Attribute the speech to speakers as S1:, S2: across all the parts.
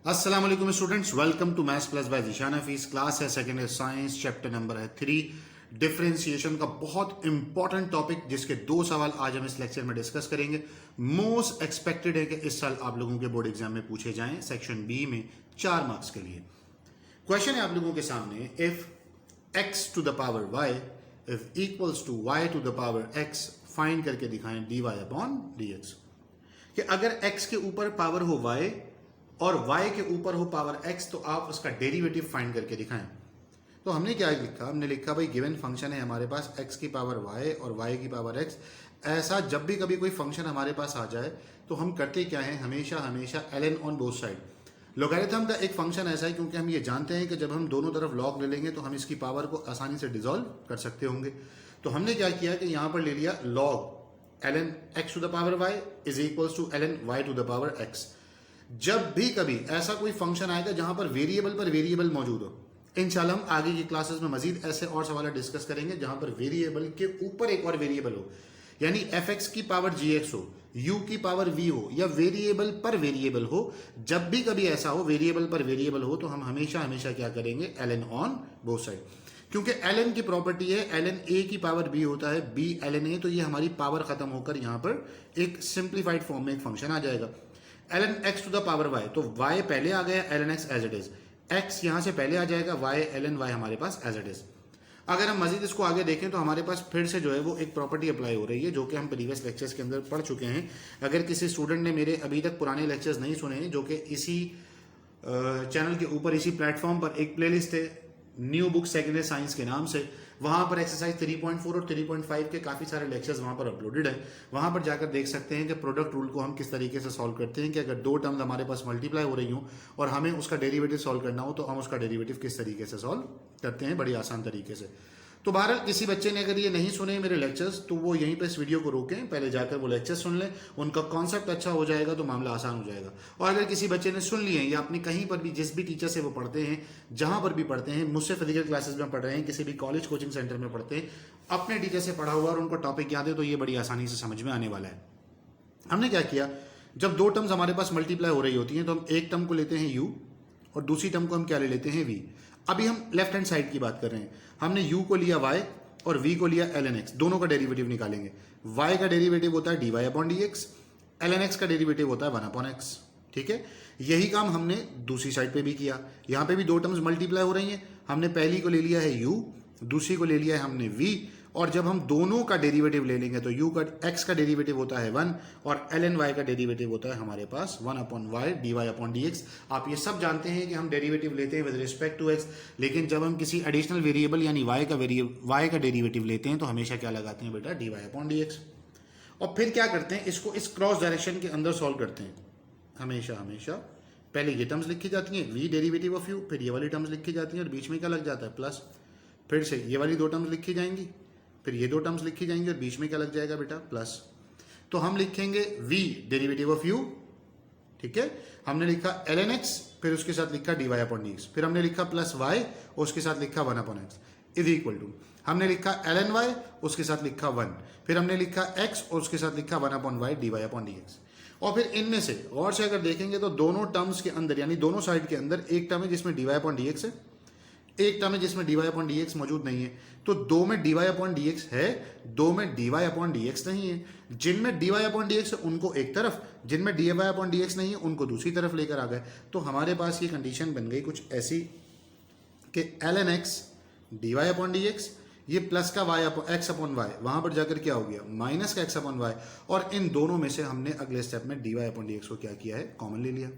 S1: अस्सलाम वालेकुम students, welcome to maths plus by Zeeshan Hafeez. Class है second year science, chapter number है 3 डिफरेंशिएशन का बहुत इंपॉर्टेंट टॉपिक, जिसके दो सवाल आज हम इस लेक्चर में डिस्कस करेंगे। मोस्ट एक्सपेक्टेड है कि इस साल आप लोगों के बोर्ड एग्जाम में पूछे जाएं सेक्शन बी में 4 मार्क्स के लिए। क्वेश्चन है आप लोगों के सामने, if x to the power y if equals to y to the power x find करके दिखाएं dy अपॉन dx। कि अगर x के ऊपर पावर हो y और y के ऊपर हो पावर x तो आप उसका डेरिवेटिव फाइंड करके दिखाएं। तो हमने क्या लिखा, हमने लिखा भाई गिवन फंक्शन है हमारे पास x की पावर y और y की पावर x। ऐसा जब भी कभी कोई फंक्शन हमारे पास आ जाए तो हम करते क्या है, हमेशा हमेशा ln on both side. Logarithm का एक फंक्शन ऐसा है क्योंकि हम ये जानते हैं कि जब हम दोनों तरफ लॉग ले लेंगे तो हम इसकी पावर को आसानी से डिसॉल्व कर सकते होंगे। तो हमने क्या किया कि यहां पर ले लिया log ln x to the power y is equals to ln y to the power x। जब भी कभी ऐसा कोई फंक्शन आएगा जहां पर वेरिएबल मौजूद हो, इंशाल्लाह हम आगे की क्लासेस में मजीद ऐसे और सवाल डिस्कस करेंगे जहां पर वेरिएबल के ऊपर एक और वेरिएबल हो, यानी fx की पावर gx हो, u की पावर v हो, या वेरिएबल पर वेरिएबल हो। जब भी कभी ऐसा हो वेरिएबल पर वेरिएबल हो तो हम हमेशा हमेशा क्या करेंगे, ln ऑन बोथ साइड। क्योंकि ln की प्रॉपर्टी है ln a की पावर b होता है b ln a, तो ये हमारी पावर खत्म होकर यहां पर एक सिंप्लीफाइड फॉर्म में एक फंक्शन आ जाएगा ln x to the power y। तो y पहले आ गया ln x as it is, x यहां से पहले आ जाएगा y ln y हमारे पास एज इट इज। अगर हम मजीद इसको आगे देखें तो हमारे पास फिर से जो है वो एक प्रॉपर्टी अप्लाई हो रही है जो कि हम प्रीवियस लेक्चर्स के अंदर पढ़ चुके हैं। अगर किसी स्टूडेंट ने मेरे अभी तक पुराने लेक्चर्स नहीं सुने हैं, जो कि इसी चैनल के ऊपर इसी प्लेटफॉर्म पर एक प्लेलिस्ट है new book second year science के नाम से, वहां पर एक्सरसाइज 3.4 और 3.5 के काफी सारे लेक्चर्स वहां पर अपलोडेड है। वहां पर जाकर देख सकते हैं कि प्रोडक्ट रूल को हम किस तरीके से सॉल्व करते हैं कि अगर दो टर्म्स हमारे पास मल्टीप्लाई हो रही हो और हमें उसका डेरिवेटिव सॉल्व करना हो तो हम उसका डेरिवेटिव किस तरीके से सॉल्व करते हैं, बड़ी आसान तरीके से। तो बहरहाल किसी बच्चे ने अगर ये नहीं सुने मेरे लेक्चर्स तो वो यहीं पे इस वीडियो को रोकें, पहले जाकर वो लेक्चर्स सुन लें, उनका कॉन्सेप्ट अच्छा हो जाएगा तो मामला आसान हो जाएगा। और अगर किसी बच्चे ने सुन लिए हैं या अपनी कहीं पर भी जिस भी टीचर से वो पढ़ते हैं, जहां पर भी पढ़ते हैं, मुझसे फिजिकल क्लासेस में पढ़ रहे हैं, किसी भी कॉलेज कोचिंग सेंटर में पढ़ते हैं, अपने टीचर से पढ़ा हुआ और उनको टॉपिक याद है तो ये बड़ी आसानी से समझ में आने वाला है। हमने क्या किया, जब दो टर्म्स हमारे पास मल्टीप्लाई हो रही होती हैं तो हम एक टर्म को लेते हैं u और दूसरी टर्म को हम क्या ले लेते हैं v। अभी हम लेफ्ट हैंड साइड की बात कर रहे हैं, हमने u को लिया y और v को लिया ln x, दोनों का डेरिवेटिव निकालेंगे। y का डेरिवेटिव होता है dy upon dx, ln x का डेरिवेटिव होता है 1 अपॉन x। ठीक है, यही काम हमने दूसरी साइड पे भी किया। यहां पे भी दो टर्म्स मल्टीप्लाई हो रही हैं, हमने पहली को ले लिया है u, दूसरी को ले लिया है हमने v, और जब हम दोनों का डेरिवेटिव ले लेंगे तो u का x का डेरिवेटिव होता है 1 और ln y का डेरिवेटिव होता है हमारे पास 1 upon y dy upon dx। आप ये सब जानते हैं कि हम डेरिवेटिव लेते हैं विद रिस्पेक्ट टू x, लेकिन जब हम किसी एडिशनल वेरिएबल यानी y का डेरिवेटिव लेते हैं तो हमेशा क्या लगाते हैं बेटा, dy अपॉन dx। और फिर क्या करते हैं, इसको इस क्रॉस डायरेक्शन के अंदर सॉल्व करते हैं। हमेशा हमेशा पहले ये टर्म्स लिखी जाती हैं v डेरिवेटिव ऑफ u, फिर ये वाली टर्म्स लिखी जाती हैं और बीच में क्या लग जाता है प्लस, फिर से ये वाली दो टर्म्स लिखी जाएंगी, फिर ये दो टर्म्स लिखी जाएंगी और बीच में क्या लग जाएगा बेटा, प्लस। तो हम लिखेंगे v डेरिवेटिव ऑफ u, ठीक है, हमने लिखा ln x, फिर उसके साथ लिखा dy अपॉन dx, फिर हमने लिखा प्लस y और उसके साथ लिखा 1 upon x is equal to, हमने लिखा ln y उसके साथ लिखा 1, फिर हमने लिखा x और उसके साथ लिखा 1 upon y dy upon dx। और फिर इनमें से गौर से अगर देखेंगे तो दोनों टर्म्स के अंदर यानी दोनों साइड के अंदर एक टर्म है जिसमें dy अपॉन dx है, एक टर्म है जिसमें dy अपॉन dx मौजूद नहीं है। तो दो में dy अपॉन dx है, दो में dy अपॉन dx नहीं है। जिनमें dy अपॉन dx है उनको एक तरफ, जिनमें dy अपॉन dx नहीं है उनको दूसरी तरफ लेकर आ गए। तो हमारे पास ये कंडीशन बन गई कुछ ऐसी कि ln x dy upon dx, ये प्लस का x अपॉन y, वहां पर जाकर क्या हो गया माइनस का x अपॉन y, और इन दोनों में से हमने अगले स्टेप में dy अपॉन dx को क्या किया है, कॉमन ले लिया।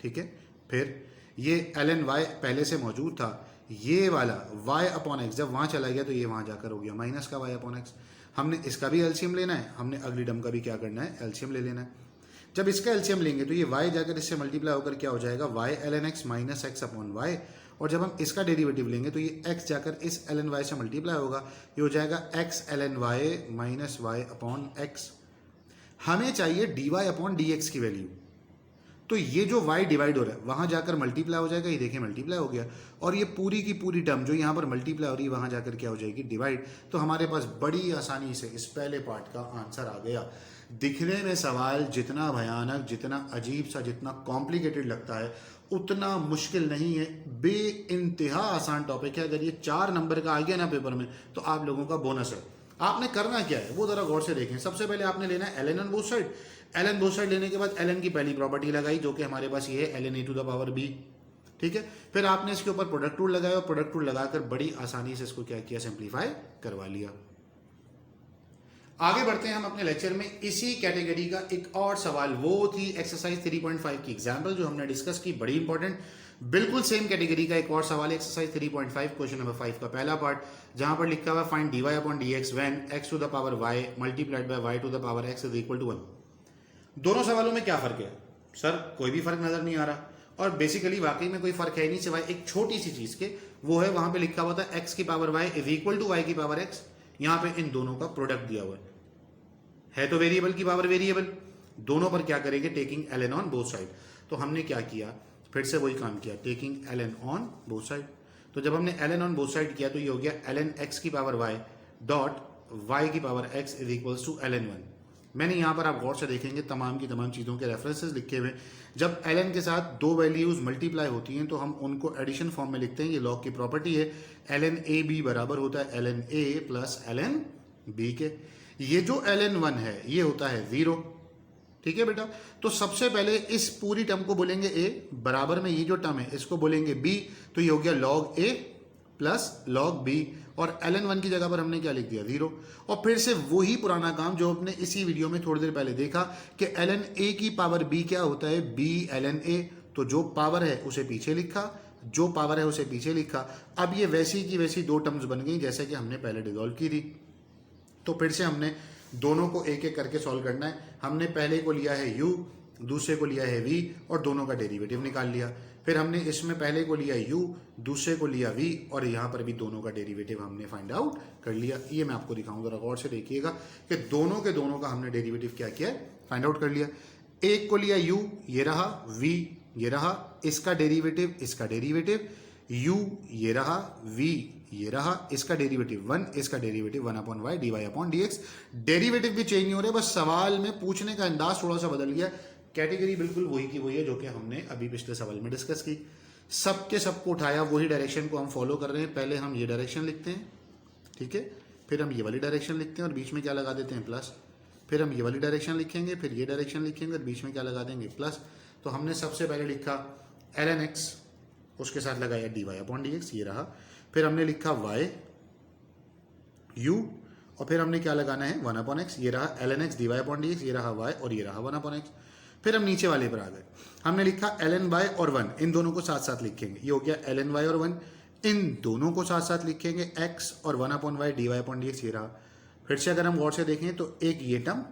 S1: ठीक है, फिर ये ln y पहले से मौजूद था, ये वाला y अपॉन x जब वहां चला गया तो ये वहां जाकर हो गया माइनस का y अपॉन x। हमने इसका भी एलसीएम लेना है, हमने अगली टर्म का भी क्या करना है, एलसीएम ले लेना है। जब इसका एलसीएम लेंगे तो ये y जाकर इससे मल्टीप्लाई होकर क्या हो जाएगा, y ln x minus x upon y, और जब हम इसका डेरिवेटिव लेंगे तो ये x जाकर इस ln y से मल्टीप्लाई होगा, ये हो जाएगा x ln y minus y upon x। हमें चाहिए dy अपॉन dx की वैल्यू, तो ये जो y डिवाइड हो रहा है वहां जाकर मल्टीप्लाई हो जाएगा, ये देखिए मल्टीप्लाई हो गया, और ये पूरी की पूरी टर्म जो यहां पर मल्टीप्लाई हो रही है वहां जाकर क्या हो जाएगी, डिवाइड। तो हमारे पास बड़ी आसानी से इस पहले पार्ट का आंसर आ गया। दिखने में सवाल जितना भयानक, जितना अजीब सा, जितना कॉम्प्लिकेटेड लगता है उतना मुश्किल नहीं है। बे इंतहा आसान टॉपिक है। अगर ये 4 नंबर का आ गया ना पेपर में तो आप लोगों का बोनस है। आपने करना क्या है वो जरा गौर से देखें। सबसे पहले आपने लेना है ln on both side. ln both side लेने के बाद ln की पहली प्रॉपर्टी लगाई जो कि हमारे पास ये है ln a to the power b, ठीक है। फिर आपने इसके ऊपर प्रोडक्ट रूल लगाया और प्रोडक्ट रूल लगाकर बड़ी आसानी से इसको क्या किया, सिंप्लीफाई करवा लिया। आगे बढ़ते हैं हम अपने लेक्चर में। इसी कैटेगरी का एक और सवाल, वो थी एक्सरसाइज 3.5 की एग्जाम्पल जो हमने डिस्कस की, बड़ी इंपॉर्टेंट। बिल्कुल सेम कैटेगरी का एक और सवाल है एक्सरसाइज 3.5 क्वेश्चन नंबर 5 का पहला पार्ट, जहां पर लिखा हुआ find dy upon dx when x to the power y multiplied by y to the power x is equal to 1। दोनों सवालों में क्या फर्क है सर? कोई भी फर्क नजर नहीं आ रहा, और बेसिकली वाकई में कोई फर्क है नहीं सिवाय एक छोटी सी चीज के, वो है वहां पे लिखा हुआ था x की power y is equal to y की पावर x। यहां पे इन दोनों का प्रोडक्ट दिया हुआ है तो वेरिएबल की पावर वेरिएबल, दोनों पर क्या करेंगे, taking ln on both side. तो हमने क्या किया, फिर से वही काम किया, taking ln on both side. तो जब हमने ln ऑन बोथ साइड किया तो ये हो गया ln x की पावर y डॉट y की power x is equals to ln 1। मैंने यहां पर, आप गौर से देखेंगे, तमाम की तमाम चीजों के रेफरेंसेस लिखे हुए। जब ln के साथ दो वैल्यूज मल्टीप्लाई होती हैं तो हम उनको एडिशन फॉर्म में लिखते हैं। ये लॉग की प्रॉपर्टी है। ln a b बराबर होता है ln a plus ln b के। ये जो ln 1 है ये होता है 0, ठीक है बेटा। तो सबसे पहले इस पूरी टर्म को बोलेंगे a, बराबर में ये जो टर्म है इसको बोलेंगे b। तो ये हो गया log a plus log b, और ln 1 की जगह पर हमने क्या लिख दिया, 0। और फिर से वही पुराना काम जो आपने इसी वीडियो में थोड़ी देर पहले देखा कि ln a की पावर b क्या होता है, b ln a। तो जो पावर है उसे पीछे लिखा, जो पावर है उसे पीछे लिखा। अब ये वैसी की वैसी दो टर्म्स बन गई जैसे कि हमने पहले डिसॉल्व की थी। तो फिर से हमने दोनों को एक एक करके सॉल्व करना है। हमने पहले को लिया है u, दूसरे को लिया है v, और दोनों का डेरिवेटिव निकाल लिया। फिर हमने इसमें पहले को लिया u, दूसरे को लिया v, और यहाँ पर भी दोनों का डेरिवेटिव हमने फाइंड आउट कर लिया। ये मैं आपको दिखाऊंगा, जरा गौर से देखिएगा कि दोनों के दोनों का हमने डेरिवेटिव क्या किया, फाइंड आउट कर लिया। एक को लिया u, ये रहा, v ये रहा, इसका डेरिवेटिव, इसका डेरिवेटिव, u ये रहा, v ये रहा, इसका डेरिवेटिव 1, इसका derivative 1 upon y dy upon dx। Derivative भी चेंज नहीं हो रहे, बस सवाल में पूछने का अंदाज थोड़ा सा बदल गया। कैटेगरी बिल्कुल वही की वही है जो कि हमने अभी पिछले सवाल में डिस्कस की। सबके सबको उठाया, वही डायरेक्शन को हम फॉलो कर रहे हैं। पहले हम ये डायरेक्शन लिखते हैं, ठीक है, फिर हम ये वाली डायरेक्शन लिखते हैं और बीच में क्या लगा देते हैं, प्लस। फिर हम ये वाली डायरेक्शन लिखेंगे, फिर ये डायरेक्शन लिखेंगे और बीच में क्या लगा देंगे, प्लस। तो हमने सबसे पहले लिखा ln x, उसके साथ लगाया dy अपॉन dx, ये रहा। फिर हमने लिखा y u, और फिर हमने क्या लगाना है, 1 अपॉन x, ये रहा ln x dy upon dx, ये रहा y और ये रहा 1 अपॉन x। फिर हम नीचे वाले पर आ गए, हमने लिखा ln y और 1, इन दोनों को साथ साथ लिखेंगे। ये हो गया ln y और 1, इन दोनों को साथ साथ लिखेंगे, x और 1 upon y dy upon dx, ये रहा। फिर से अगर हम गौर से देखें तो एक ये टर्म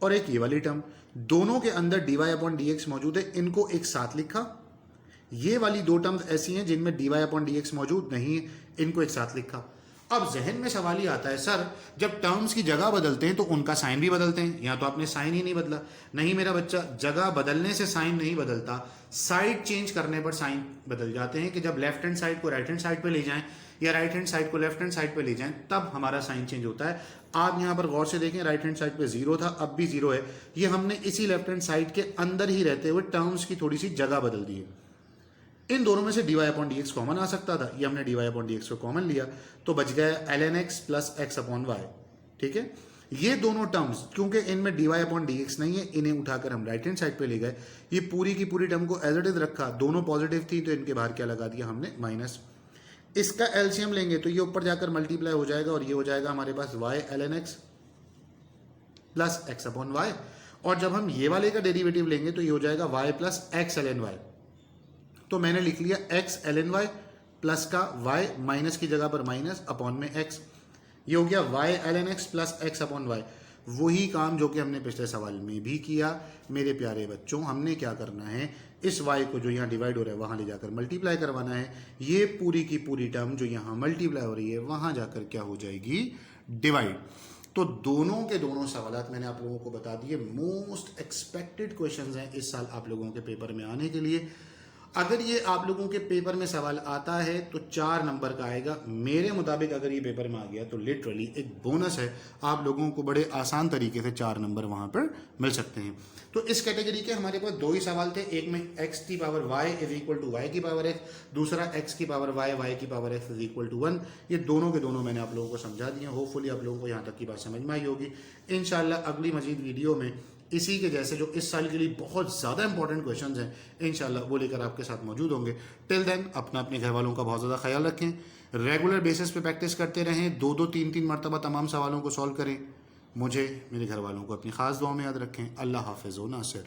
S1: और एक ये वाली टर्म, दोनों के अंदर dy अपॉन dx मौजूद है, इनको एक साथ लिखा। ये वाली दो टर्म्स ऐसी हैं जिनमें dy अपॉन dx मौजूद नहीं है, इनको एक साथ लिखा। अब जहन में सवाल ही आता है, सर जब टर्म्स की जगह बदलते हैं तो उनका साइन भी बदलते हैं, या तो आपने साइन ही नहीं बदला। नहीं मेरा बच्चा, जगह बदलने से साइन नहीं बदलता, साइड चेंज करने पर साइन बदल जाते हैं। कि जब लेफ्ट हैंड साइड को राइट हैंड साइड पे ले जाएं या राइट हैंड साइड को लेफ्ट हैंड साइड पे ले जाएं तब हमारा साइन चेंज होता है। आप यहां पर गौर से देखें, राइट हैंड साइड पे 0 था, अब भी 0 है। ये हमने इसी लेफ्ट हैंड साइड के अंदर ही रहते हुए टर्म्स की थोड़ी सी जगह बदल दी है। इन दोनों में से dy अपॉन dx कॉमन आ सकता था, ये हमने dy अपॉन dx को कॉमन लिया तो बच गया ln x plus x upon y, ठीक है। ये दोनों टर्म्स क्योंकि इनमें dy अपॉन dx नहीं है, इन्हें उठाकर हम राइट हैंड साइड पे ले गए। ये पूरी की पूरी टर्म को एज इट इज रखा, दोनों पॉजिटिव थी तो इनके बाहर क्या लगा दिया हमने, माइनस। इसका एलसीएम लेंगे तो ये ऊपर जाकर मल्टीप्लाई हो जाएगा और ये हो जाएगा हमारे पास y ln x plus x upon y। और जब हम ये वाले का डेरिवेटिव लेंगे तो ये हो जाएगा y plus x ln y। तो मैंने लिख लिया x ln y प्लस का y माइनस की जगह पर माइनस अपॉन में x, ये हो गया y ln x plus x upon y। वही काम जो कि हमने पिछले सवाल में भी किया। मेरे प्यारे बच्चों, हमने क्या करना है, इस y को जो यहाँ डिवाइड हो रहा है वहां ले जाकर मल्टीप्लाई करवाना है। ये पूरी की पूरी टर्म जो यहाँ मल्टीप्लाई हो रही है वहां जाकर क्या हो जाएगी, डिवाइड। तो दोनों के दोनों सवाल मैंने आप लोगों को बता दिए। मोस्ट एक्सपेक्टेड क्वेश्चंस हैं इस साल आप लोगों के पेपर में आने के लिए। अगर ये आप लोगों के पेपर में सवाल आता है तो 4 नंबर का आएगा। मेरे मुताबिक अगर ये पेपर में आ गया तो लिटरली एक बोनस है, आप लोगों को बड़े आसान तरीके से 4 नंबर वहां पर मिल सकते हैं। तो इस कैटेगरी के हमारे पास 2 ही सवाल थे, एक में x की power y is equal to y की पावर x, दूसरा x की पावर y की power x is equal to 1। ये दोनों के दोनों मैंने आप लोगों को समझा दिए। होपफुली आप लोगों को यहाँ तक की बात समझ में आई होगी। इंशाल्लाह अगली मजीद वीडियो में इसी के जैसे जो इस साल के लिए बहुत ज़्यादा इंपॉर्टेंट क्वेश्चंस हैं, इंशाल्लाह वो लेकर आपके साथ मौजूद होंगे। टिल देन अपने घर वालों का बहुत ज़्यादा ख्याल रखें, रेगुलर बेसिस पे प्रैक्टिस करते रहें, 2-2 3-3 मरतबा तमाम सवालों को सॉल्व करें। मुझे मेरे घर वालों को अपनी ख़ास दुआ में याद रखें। अल्लाह हाफ़िज़ व नासिर।